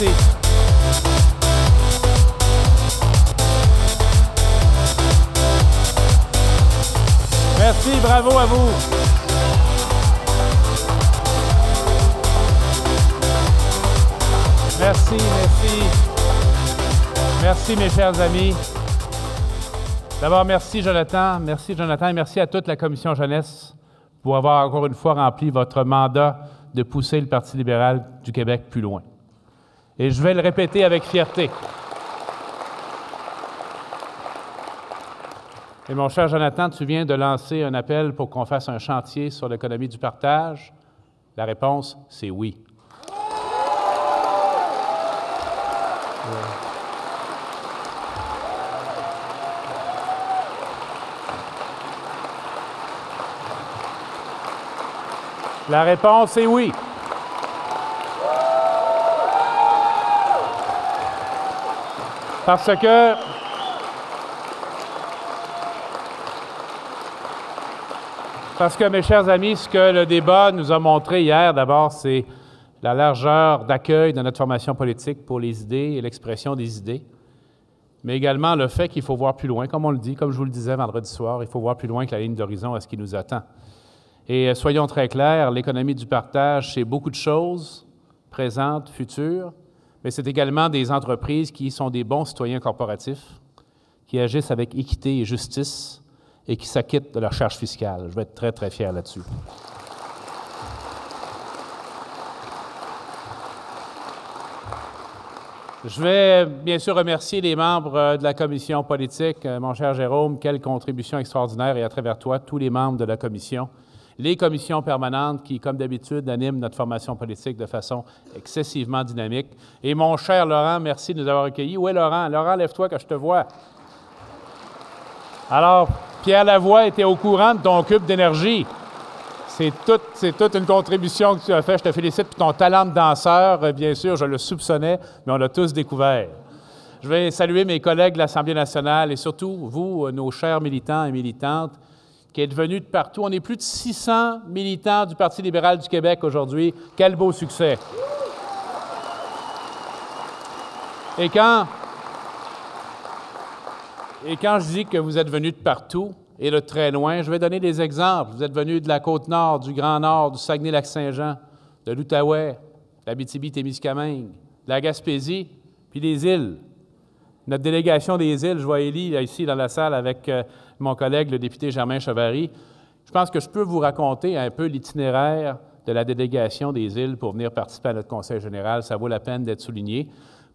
Merci. Merci, bravo à vous. Merci, merci. Merci, mes chers amis. D'abord, merci, Jonathan. Merci, Jonathan, et merci à toute la Commission jeunesse pour avoir encore une fois rempli votre mandat de pousser le Parti libéral du Québec plus loin. Et je vais le répéter avec fierté. Et mon cher Jonathan, tu viens de lancer un appel pour qu'on fasse un chantier sur l'économie du partage. La réponse, c'est oui. La réponse est oui. Parce que, mes chers amis, ce que le débat nous a montré hier, d'abord, c'est la largeur d'accueil de notre formation politique pour les idées et l'expression des idées, mais également le fait qu'il faut voir plus loin, comme on le dit, comme je vous le disais vendredi soir, il faut voir plus loin que la ligne d'horizon à ce qui nous attend. Et soyons très clairs, l'économie du partage, c'est beaucoup de choses, présentes, futures, mais c'est également des entreprises qui sont des bons citoyens corporatifs, qui agissent avec équité et justice et qui s'acquittent de leur charge fiscale. Je vais être très, très fier là-dessus. Je vais bien sûr remercier les membres de la commission politique. Mon cher Jérôme, quelle contribution extraordinaire, et à travers toi, tous les membres de la commission. Les commissions permanentes qui, comme d'habitude, animent notre formation politique de façon excessivement dynamique. Et mon cher Laurent, merci de nous avoir accueillis. Où est Laurent? Laurent, lève-toi que je te vois. Alors, Pierre Lavoie était au courant de ton cube d'énergie. C'est toute une contribution que tu as faite. Je te félicite pour ton talent de danseur. Bien sûr, je le soupçonnais, mais on l'a tous découvert. Je vais saluer mes collègues de l'Assemblée nationale et surtout vous, nos chers militants et militantes, qui êtes venus de partout. On est plus de 600 militants du Parti libéral du Québec aujourd'hui. Quel beau succès! Et quand je dis que vous êtes venus de partout et de très loin, je vais donner des exemples. Vous êtes venus de la Côte-Nord, du Grand Nord, du Saguenay-Lac-Saint-Jean, de l'Outaouais, de l'Abitibi-Témiscamingue, de la Gaspésie, puis des îles. Notre délégation des îles, je vois Élie ici dans la salle avec mon collègue, le député Germain Chevary. Je pense que je peux vous raconter un peu l'itinéraire de la délégation des îles pour venir participer à notre Conseil général. Ça vaut la peine d'être souligné.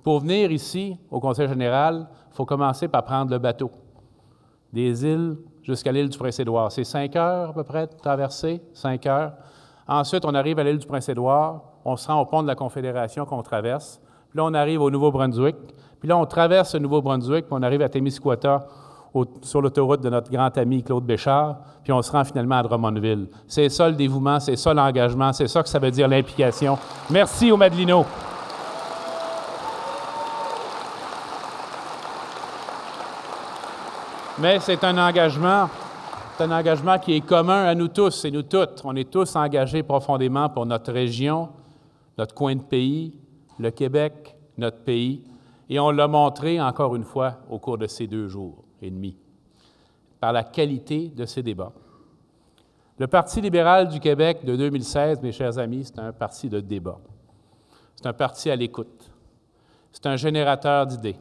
Pour venir ici, au Conseil général, il faut commencer par prendre le bateau. Des îles jusqu'à l'île du Prince-Édouard. C'est 5 heures à peu près de traversée, 5 heures. Ensuite, on arrive à l'île du Prince-Édouard, on se rend au pont de la Confédération qu'on traverse. Puis là, on arrive au Nouveau-Brunswick. Puis là, on traverse le Nouveau-Brunswick, puis on arrive à Témiscouata, sur l'autoroute de notre grand ami Claude Béchard, puis on se rend finalement à Drummondville. C'est ça le dévouement, c'est ça l'engagement, c'est ça que ça veut dire l'implication. Merci aux Madelinots. Mais c'est un engagement qui est commun à nous tous et nous toutes. On est tous engagés profondément pour notre région, notre coin de pays, le Québec, notre pays. Et on l'a montré encore une fois au cours de ces 2 jours et demi, par la qualité de ces débats. Le Parti libéral du Québec de 2016, mes chers amis, c'est un parti de débat. C'est un parti à l'écoute. C'est un générateur d'idées.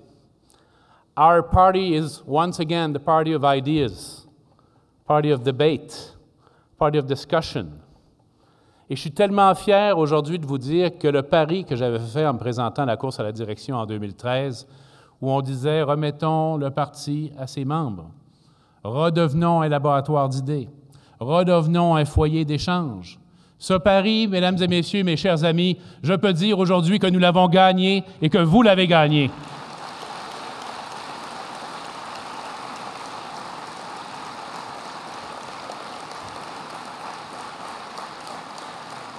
Our party is once again the party of ideas, party of debate, party of discussion. Et je suis tellement fier aujourd'hui de vous dire que le pari que j'avais fait en me présentant à la course à la direction en 2013, où on disait « Remettons le parti à ses membres, redevenons un laboratoire d'idées, redevenons un foyer d'échange ». Ce pari, mesdames et messieurs, mes chers amis, je peux dire aujourd'hui que nous l'avons gagné et que vous l'avez gagné.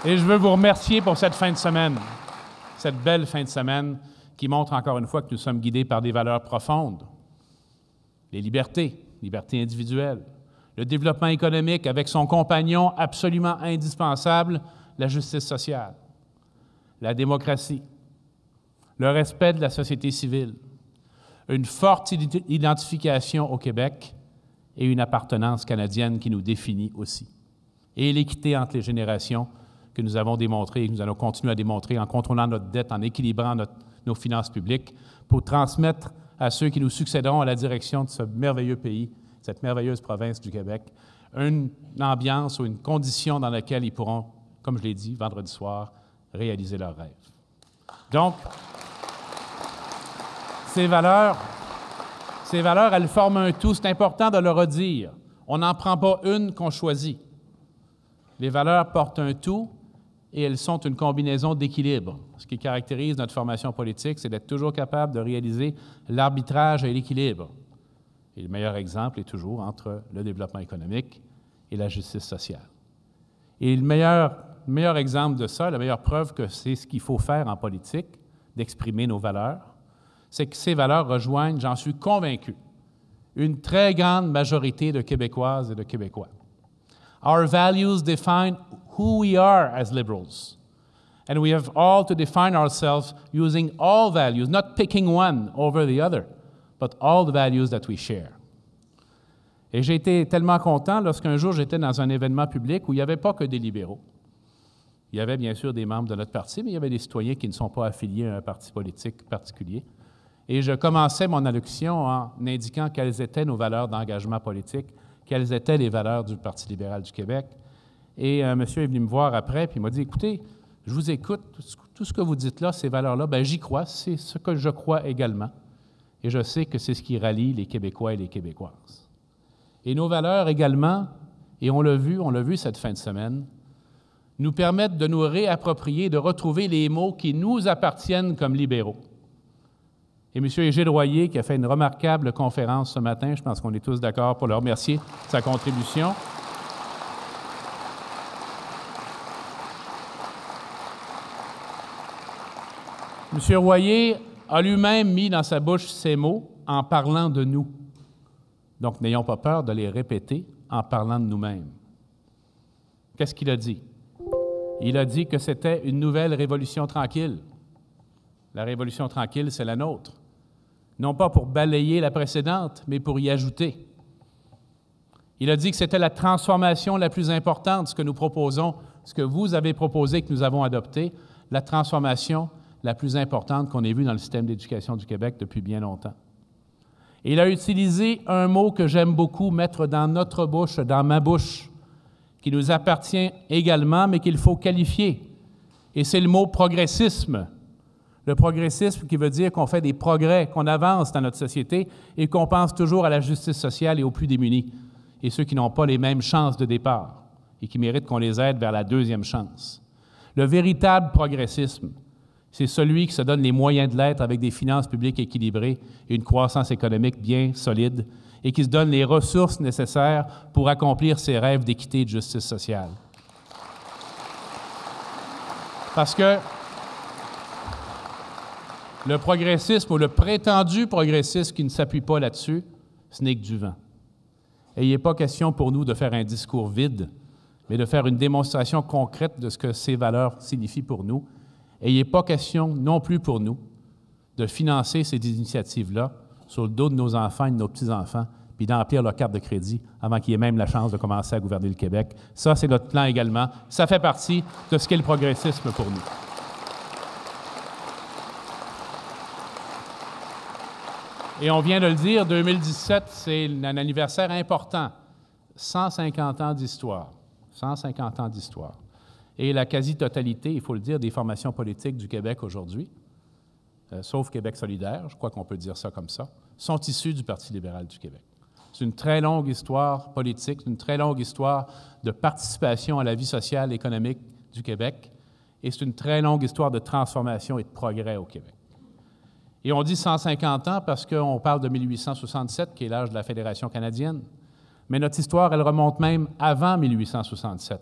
Et je veux vous remercier pour cette fin de semaine, cette belle fin de semaine qui montre encore une fois que nous sommes guidés par des valeurs profondes. Les libertés individuelles, le développement économique avec son compagnon absolument indispensable, la justice sociale, la démocratie, le respect de la société civile, une forte identification au Québec et une appartenance canadienne qui nous définit aussi. Et l'équité entre les générations que nous avons démontré et que nous allons continuer à démontrer en contrôlant notre dette, en équilibrant nos finances publiques pour transmettre à ceux qui nous succéderont à la direction de ce merveilleux pays, cette merveilleuse province du Québec, une ambiance ou une condition dans laquelle ils pourront, comme je l'ai dit vendredi soir, réaliser leurs rêves. Donc, ces valeurs, elles forment un tout. C'est important de le redire. On n'en prend pas une qu'on choisit. Les valeurs portent un tout et elles sont une combinaison d'équilibre. Ce qui caractérise notre formation politique, c'est d'être toujours capable de réaliser l'arbitrage et l'équilibre. Et le meilleur exemple est toujours entre le développement économique et la justice sociale. Et le meilleur exemple de ça, la meilleure preuve que c'est ce qu'il faut faire en politique, d'exprimer nos valeurs, c'est que ces valeurs rejoignent, j'en suis convaincu, une très grande majorité de Québécoises et de Québécois. Our values define who we are as liberals. And we have all to define ourselves using all values, not picking one over the other, but all the values that we share. Et j'ai été tellement content lorsqu'un jour j'étais dans un événement public où il n'y avait pas que des libéraux. Il y avait bien sûr des membres de notre parti, mais il y avait des citoyens qui ne sont pas affiliés à un parti politique particulier. Et je commençais mon allocution en indiquant quelles étaient nos valeurs d'engagement politique, quelles étaient les valeurs du Parti libéral du Québec. Et un monsieur est venu me voir après, puis il m'a dit, « Écoutez, je vous écoute, tout ce que vous dites là, ces valeurs-là, bien, j'y crois, c'est ce que je crois également. Et je sais que c'est ce qui rallie les Québécois et les Québécoises. » Et nos valeurs également, et on l'a vu cette fin de semaine, nous permettent de nous réapproprier, de retrouver les mots qui nous appartiennent comme libéraux. Et M. Égide Royer, qui a fait une remarquable conférence ce matin, je pense qu'on est tous d'accord pour le remercier de sa contribution. M. Royer a lui-même mis dans sa bouche ces mots en parlant de nous. Donc, n'ayons pas peur de les répéter en parlant de nous-mêmes. Qu'est-ce qu'il a dit? Il a dit que c'était une nouvelle révolution tranquille. La révolution tranquille, c'est la nôtre. Non pas pour balayer la précédente, mais pour y ajouter. Il a dit que c'était la transformation la plus importante, ce que nous proposons, ce que vous avez proposé, que nous avons adopté, la transformation la plus importante qu'on ait vue dans le système d'éducation du Québec depuis bien longtemps. Et il a utilisé un mot que j'aime beaucoup mettre dans notre bouche, dans ma bouche, qui nous appartient également, mais qu'il faut qualifier. Et c'est le mot « progressisme ». Le progressisme qui veut dire qu'on fait des progrès, qu'on avance dans notre société et qu'on pense toujours à la justice sociale et aux plus démunis, et ceux qui n'ont pas les mêmes chances de départ et qui méritent qu'on les aide vers la deuxième chance. Le véritable progressisme, c'est celui qui se donne les moyens de l'être avec des finances publiques équilibrées et une croissance économique bien solide et qui se donne les ressources nécessaires pour accomplir ses rêves d'équité et de justice sociale. Parce que le progressisme ou le prétendu progressisme qui ne s'appuie pas là-dessus, ce n'est que du vent. Et il n'est pas question pour nous de faire un discours vide, mais de faire une démonstration concrète de ce que ces valeurs signifient pour nous. Et il n'est pas question non plus pour nous de financer ces initiatives-là sur le dos de nos enfants et de nos petits-enfants, puis d'emplir leur carte de crédit avant qu'ils aient même la chance de commencer à gouverner le Québec. Ça, c'est notre plan également. Ça fait partie de ce qu'est le progressisme pour nous. Et on vient de le dire, 2017, c'est un anniversaire important. 150 ans d'histoire. 150 ans d'histoire. Et la quasi-totalité, il faut le dire, des formations politiques du Québec aujourd'hui, sauf Québec solidaire, je crois qu'on peut dire ça comme ça, sont issues du Parti libéral du Québec. C'est une très longue histoire politique, une très longue histoire de participation à la vie sociale et économique du Québec, et c'est une très longue histoire de transformation et de progrès au Québec. Et on dit 150 ans parce qu'on parle de 1867, qui est l'âge de la Fédération canadienne. Mais notre histoire, elle remonte même avant 1867.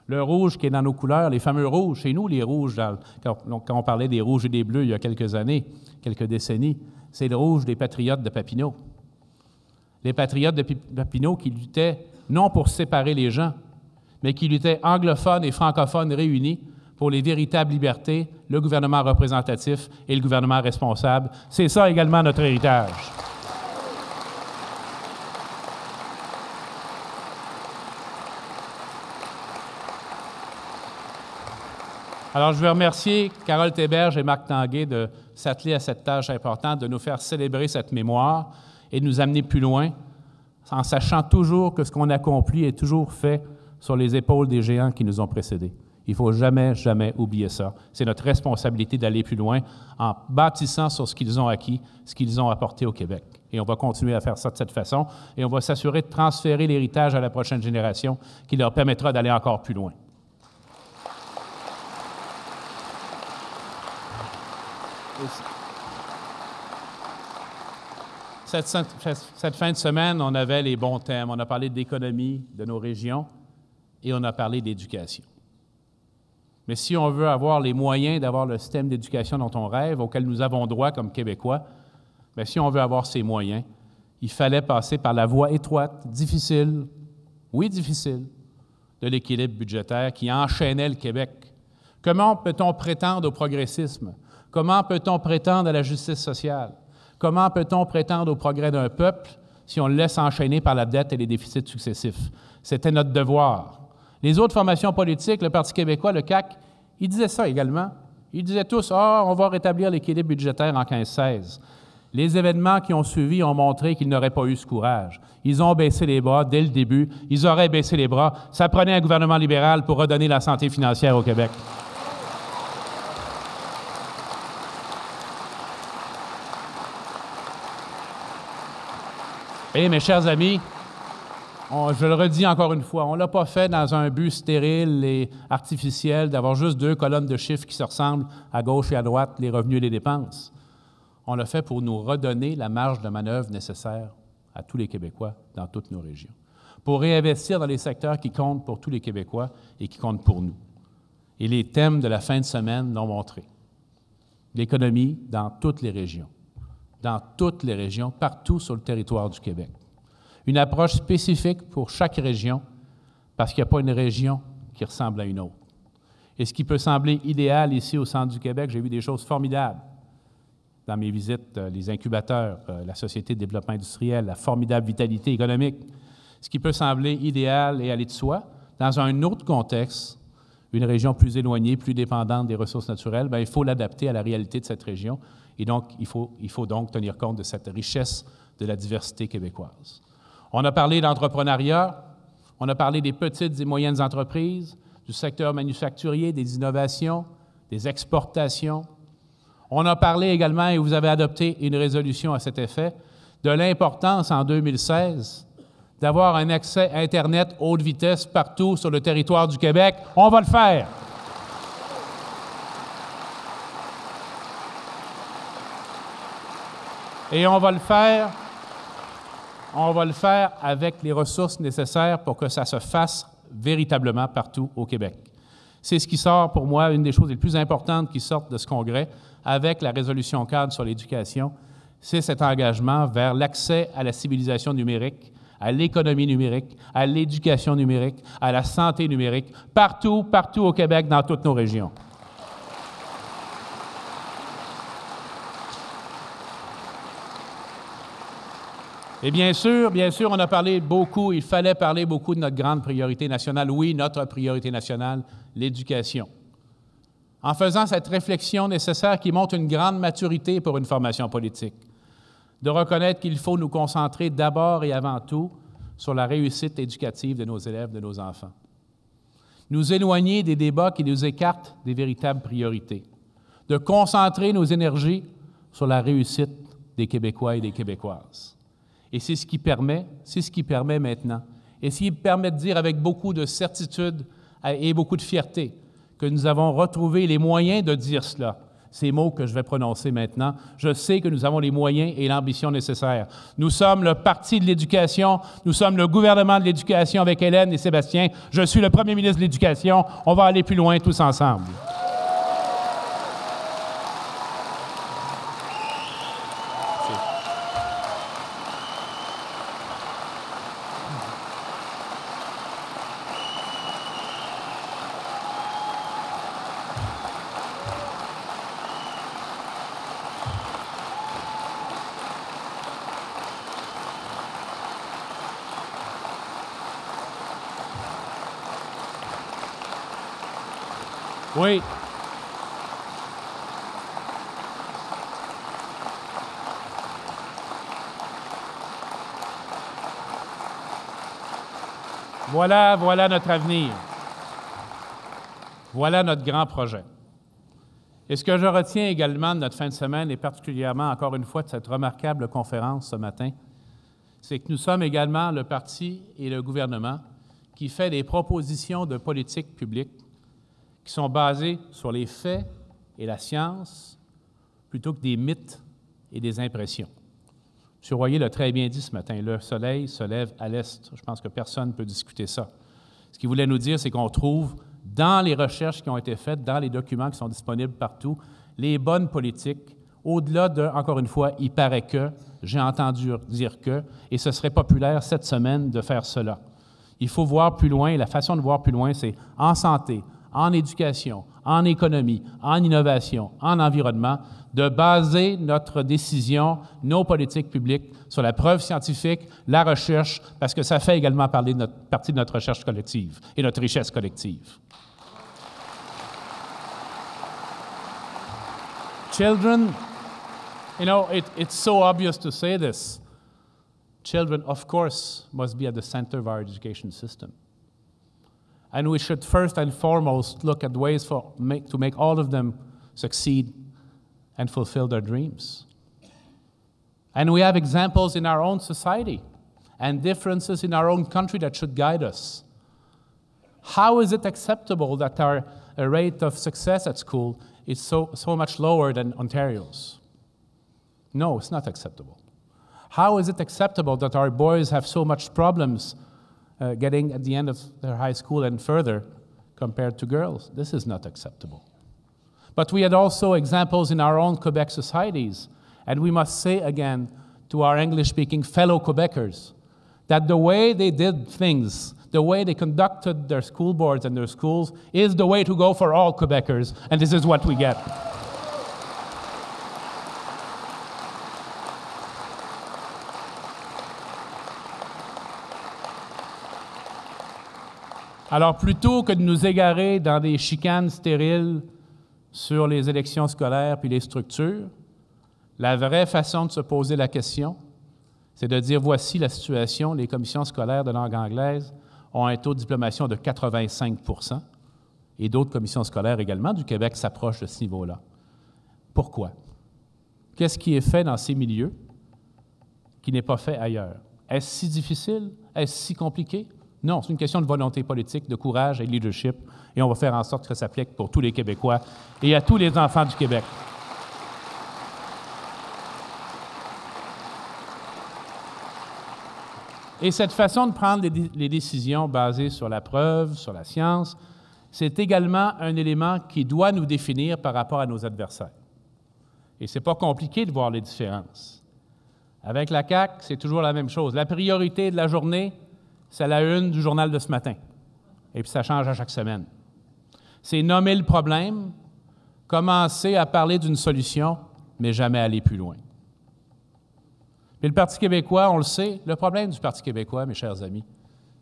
Le rouge qui est dans nos couleurs, les fameux rouges, chez nous, les rouges, quand on parlait des rouges et des bleus il y a quelques années, quelques décennies, c'est le rouge des patriotes de Papineau. Les patriotes de Papineau qui luttaient non pour séparer les gens, mais qui luttaient anglophones et francophones réunis pour les véritables libertés, le gouvernement représentatif et le gouvernement responsable. C'est ça également notre héritage. Alors, je veux remercier Carole Théberge et Marc Tanguay de s'atteler à cette tâche importante, de nous faire célébrer cette mémoire et de nous amener plus loin, en sachant toujours que ce qu'on accomplit est toujours fait sur les épaules des géants qui nous ont précédés. Il ne faut jamais, jamais oublier ça. C'est notre responsabilité d'aller plus loin en bâtissant sur ce qu'ils ont acquis, ce qu'ils ont apporté au Québec. Et on va continuer à faire ça de cette façon, et on va s'assurer de transférer l'héritage à la prochaine génération qui leur permettra d'aller encore plus loin. Cette fin de semaine, on avait les bons thèmes. On a parlé d'économie de nos régions et on a parlé d'éducation. Mais si on veut avoir les moyens d'avoir le système d'éducation dont on rêve, auquel nous avons droit comme Québécois, bien, si on veut avoir ces moyens, il fallait passer par la voie étroite, difficile, oui difficile, de l'équilibre budgétaire qui enchaînait le Québec. Comment peut-on prétendre au progressisme? Comment peut-on prétendre à la justice sociale? Comment peut-on prétendre au progrès d'un peuple si on le laisse enchaîner par la dette et les déficits successifs? C'était notre devoir. Les autres formations politiques, le Parti québécois, le CAQ, ils disaient ça également. Ils disaient tous « Ah, on va rétablir l'équilibre budgétaire en 15-16 ». Les événements qui ont suivi ont montré qu'ils n'auraient pas eu ce courage. Ils ont baissé les bras dès le début. Ils auraient baissé les bras. Ça prenait un gouvernement libéral pour redonner la santé financière au Québec. Et mes chers amis, je le redis encore une fois, on ne l'a pas fait dans un but stérile et artificiel d'avoir juste 2 colonnes de chiffres qui se ressemblent à gauche et à droite, les revenus et les dépenses. On l'a fait pour nous redonner la marge de manœuvre nécessaire à tous les Québécois dans toutes nos régions, pour réinvestir dans les secteurs qui comptent pour tous les Québécois et qui comptent pour nous. Et les thèmes de la fin de semaine l'ont montré. L'économie dans toutes les régions. Dans toutes les régions, partout sur le territoire du Québec. Une approche spécifique pour chaque région, parce qu'il n'y a pas une région qui ressemble à une autre. Et ce qui peut sembler idéal ici au centre du Québec, j'ai vu des choses formidables dans mes visites, les incubateurs, la Société de développement industriel, la formidable vitalité économique. Ce qui peut sembler idéal et aller de soi, dans un autre contexte, une région plus éloignée, plus dépendante des ressources naturelles, bien, il faut l'adapter à la réalité de cette région. Et donc, il faut donc tenir compte de cette richesse de la diversité québécoise. On a parlé d'entrepreneuriat, on a parlé des petites et moyennes entreprises, du secteur manufacturier, des innovations, des exportations. On a parlé également, et vous avez adopté une résolution à cet effet, de l'importance en 2016 d'avoir un accès Internet haute vitesse partout sur le territoire du Québec. On va le faire! Et on va le faire avec les ressources nécessaires pour que ça se fasse véritablement partout au Québec. C'est ce qui sort, pour moi, une des choses les plus importantes qui sortent de ce congrès avec la résolution cadre sur l'éducation, c'est cet engagement vers l'accès à la civilisation numérique, à l'économie numérique, à l'éducation numérique, à la santé numérique, partout au Québec, dans toutes nos régions. Et bien sûr, on a parlé beaucoup, il fallait parler beaucoup de notre grande priorité nationale. Oui, notre priorité nationale, l'éducation. En faisant cette réflexion nécessaire qui montre une grande maturité pour une formation politique, de reconnaître qu'il faut nous concentrer d'abord et avant tout sur la réussite éducative de nos élèves, de nos enfants. Nous éloigner des débats qui nous écartent des véritables priorités. De concentrer nos énergies sur la réussite des Québécois et des Québécoises. Et c'est ce qui permet maintenant, et ce qui permet de dire avec beaucoup de certitude et beaucoup de fierté que nous avons retrouvé les moyens de dire cela. Ces mots que je vais prononcer maintenant, je sais que nous avons les moyens et l'ambition nécessaires. Nous sommes le Parti de l'éducation, nous sommes le gouvernement de l'éducation avec Hélène et Sébastien. Je suis le premier ministre de l'Éducation. On va aller plus loin tous ensemble. Oui. Voilà notre avenir. Voilà notre grand projet. Et ce que je retiens également de notre fin de semaine, et particulièrement, encore une fois, de cette remarquable conférence ce matin, c'est que nous sommes également le parti et le gouvernement qui fait des propositions de politique publique qui sont basées sur les faits et la science plutôt que des mythes et des impressions. M. Royer l'a très bien dit ce matin, le soleil se lève à l'est. Je pense que personne ne peut discuter ça. Ce qu'il voulait nous dire, c'est qu'on trouve dans les recherches qui ont été faites, dans les documents qui sont disponibles partout, les bonnes politiques, au-delà de, encore une fois, il paraît que, j'ai entendu dire que, et ce serait populaire cette semaine de faire cela. Il faut voir plus loin, et la façon de voir plus loin, c'est en santé, en éducation, en économie, en innovation, en environnement, de baser notre décision, nos politiques publiques sur la preuve scientifique, la recherche, parce que ça fait également partie de notre recherche collective et notre richesse collective. Children, you know, it's so obvious to say this. Children, of course, must be at the center of our education system. And we should first and foremost look at ways to make all of them succeed and fulfill their dreams. And we have examples in our own society and differences in our own country that should guide us. How is it acceptable that our rate of success at school is so much lower than Ontario's? No, it's not acceptable. How is it acceptable that our boys have so much problems getting at the end of their high school and further compared to girls? This is not acceptable. But we had also examples in our own Quebec societies, and we must say again to our English-speaking fellow Quebecers that the way they did things, the way they conducted their school boards and their schools is the way to go for all Quebecers, and this is what we get. Alors, plutôt que de nous égarer dans des chicanes stériles sur les élections scolaires puis les structures, la vraie façon de se poser la question, c'est de dire, voici la situation, les commissions scolaires de langue anglaise ont un taux de diplomation de 85 % et d'autres commissions scolaires également du Québec s'approchent de ce niveau-là. Pourquoi? Qu'est-ce qui est fait dans ces milieux qui n'est pas fait ailleurs? Est-ce si difficile? Est-ce si compliqué? Non, c'est une question de volonté politique, de courage et de leadership, et on va faire en sorte que ça s'applique pour tous les Québécois et à tous les enfants du Québec. Et cette façon de prendre les décisions basées sur la preuve, sur la science, c'est également un élément qui doit nous définir par rapport à nos adversaires. Et ce n'est pas compliqué de voir les différences. Avec la CAQ, c'est toujours la même chose. La priorité de la journée, c'est la une du journal de ce matin. Et puis ça change à chaque semaine. C'est nommer le problème, commencer à parler d'une solution, mais jamais aller plus loin. Puis le Parti québécois, on le sait, le problème du Parti québécois, mes chers amis,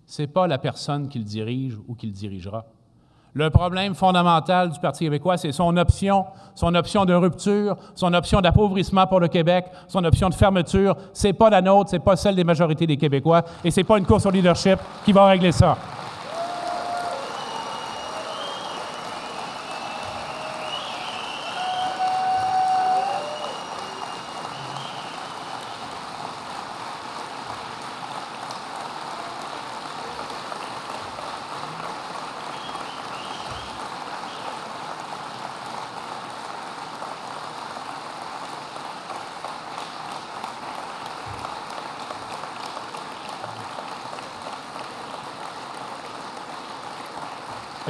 ce n'est pas la personne qui le dirige ou qui le dirigera. Le problème fondamental du Parti québécois, c'est son option de rupture, son option d'appauvrissement pour le Québec, son option de fermeture. Ce n'est pas la nôtre, ce n'est pas celle des majorités des Québécois, et ce n'est pas une course au leadership qui va régler ça.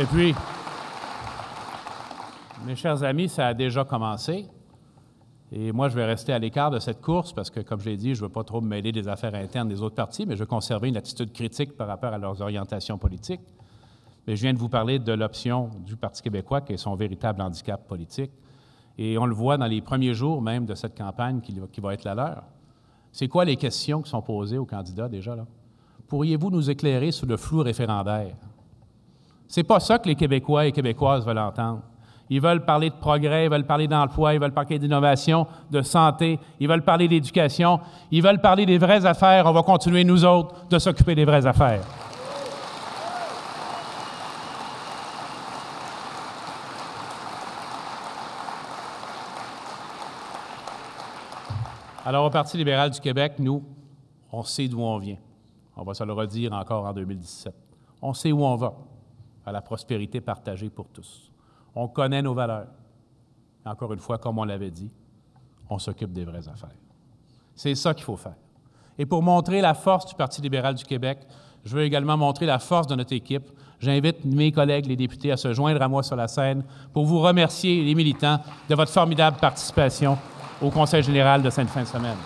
Et puis, mes chers amis, ça a déjà commencé. Et moi, je vais rester à l'écart de cette course parce que, comme je l'ai dit, je ne veux pas trop me mêler des affaires internes des autres partis, mais je veux conserver une attitude critique par rapport à leurs orientations politiques. Mais je viens de vous parler de l'option du Parti québécois qui est son véritable handicap politique. Et on le voit dans les premiers jours même de cette campagne qui va être la leur. C'est quoi les questions qui sont posées aux candidats déjà, là? Pourriez-vous nous éclairer sur le flou référendaire? C'est pas ça que les Québécois et Québécoises veulent entendre. Ils veulent parler de progrès, ils veulent parler d'emploi, ils veulent parler d'innovation, de santé, ils veulent parler d'éducation, ils veulent parler des vraies affaires. On va continuer, nous autres, de s'occuper des vraies affaires. Alors, au Parti libéral du Québec, nous, on sait d'où on vient. On va se le redire encore en 2017. On sait où on va, à la prospérité partagée pour tous. On connaît nos valeurs. Et encore une fois, comme on l'avait dit, on s'occupe des vraies affaires. C'est ça qu'il faut faire. Et pour montrer la force du Parti libéral du Québec, je veux également montrer la force de notre équipe. J'invite mes collègues, les députés, à se joindre à moi sur la scène pour vous remercier, les militants, de votre formidable participation au Conseil général de cette fin de semaine.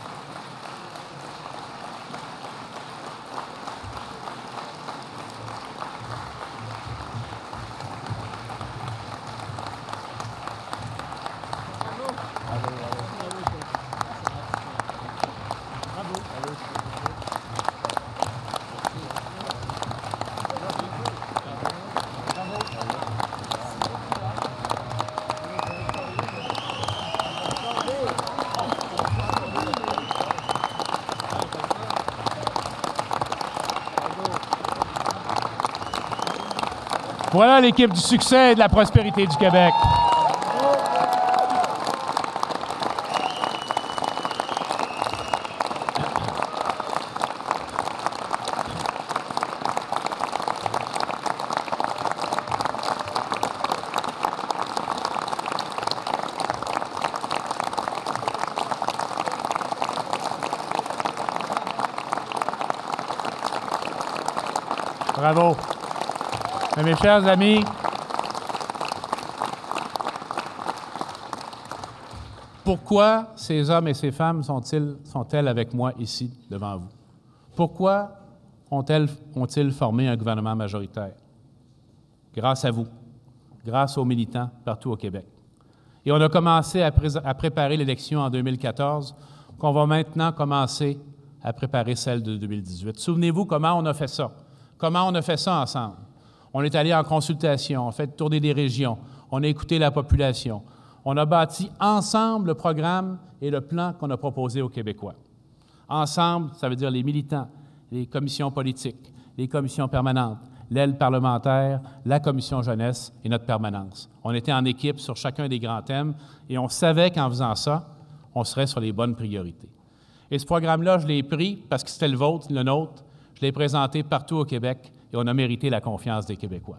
Voilà l'équipe du succès et de la prospérité du Québec. Bravo. Mais mes chers amis, pourquoi ces hommes et ces femmes sont-elles avec moi ici devant vous? Pourquoi ont-ils formé un gouvernement majoritaire? Grâce à vous, grâce aux militants partout au Québec. Et on a commencé à préparer l'élection en 2014, qu'on va maintenant commencer à préparer celle de 2018. Souvenez-vous comment on a fait ça? Comment on a fait ça ensemble? On est allé en consultation, on a fait tourner des régions, on a écouté la population. On a bâti ensemble le programme et le plan qu'on a proposé aux Québécois. Ensemble, ça veut dire les militants, les commissions politiques, les commissions permanentes, l'aile parlementaire, la commission jeunesse et notre permanence. On était en équipe sur chacun des grands thèmes et on savait qu'en faisant ça, on serait sur les bonnes priorités. Et ce programme-là, je l'ai pris parce que c'était le vôtre, le nôtre. Je l'ai présenté partout au Québec et on a mérité la confiance des Québécois.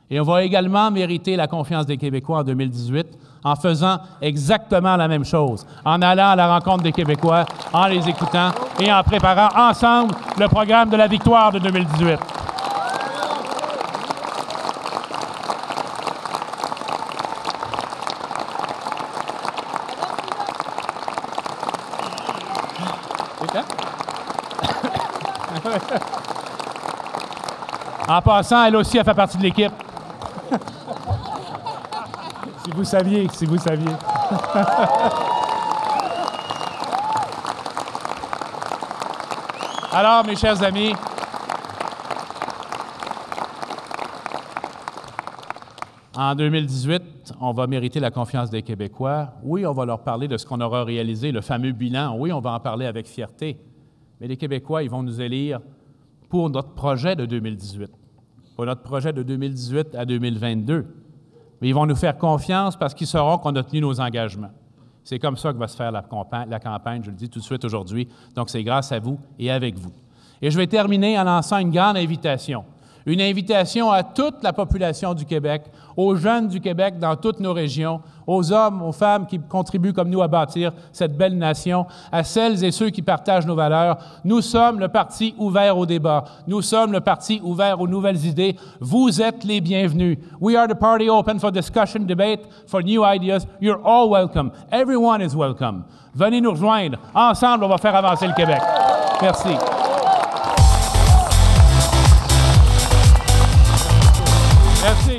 Et on va également mériter la confiance des Québécois en 2018 en faisant exactement la même chose, en allant à la rencontre des Québécois, en les écoutant et en préparant ensemble le programme de la victoire de 2018. En passant, elle aussi, elle fait partie de l'équipe. Si vous saviez, si vous saviez. Alors, mes chers amis, en 2018, on va mériter la confiance des Québécois. Oui, on va leur parler de ce qu'on aura réalisé, le fameux bilan. Oui, on va en parler avec fierté. Mais les Québécois, ils vont nous élire pour notre projet de 2018, pour notre projet de 2018 à 2022. Mais ils vont nous faire confiance parce qu'ils sauront qu'on a tenu nos engagements. C'est comme ça que va se faire la campagne, je le dis tout de suite aujourd'hui. Donc, c'est grâce à vous et avec vous. Et je vais terminer en lançant une grande invitation. Une invitation à toute la population du Québec, aux jeunes du Québec dans toutes nos régions, aux hommes, aux femmes qui contribuent comme nous à bâtir cette belle nation, à celles et ceux qui partagent nos valeurs. Nous sommes le parti ouvert au débat. Nous sommes le parti ouvert aux nouvelles idées. Vous êtes les bienvenus. We are the party open for discussion, debate, for new ideas. You're all welcome. Everyone is welcome. Venez nous rejoindre. Ensemble, on va faire avancer le Québec. Merci. Merci.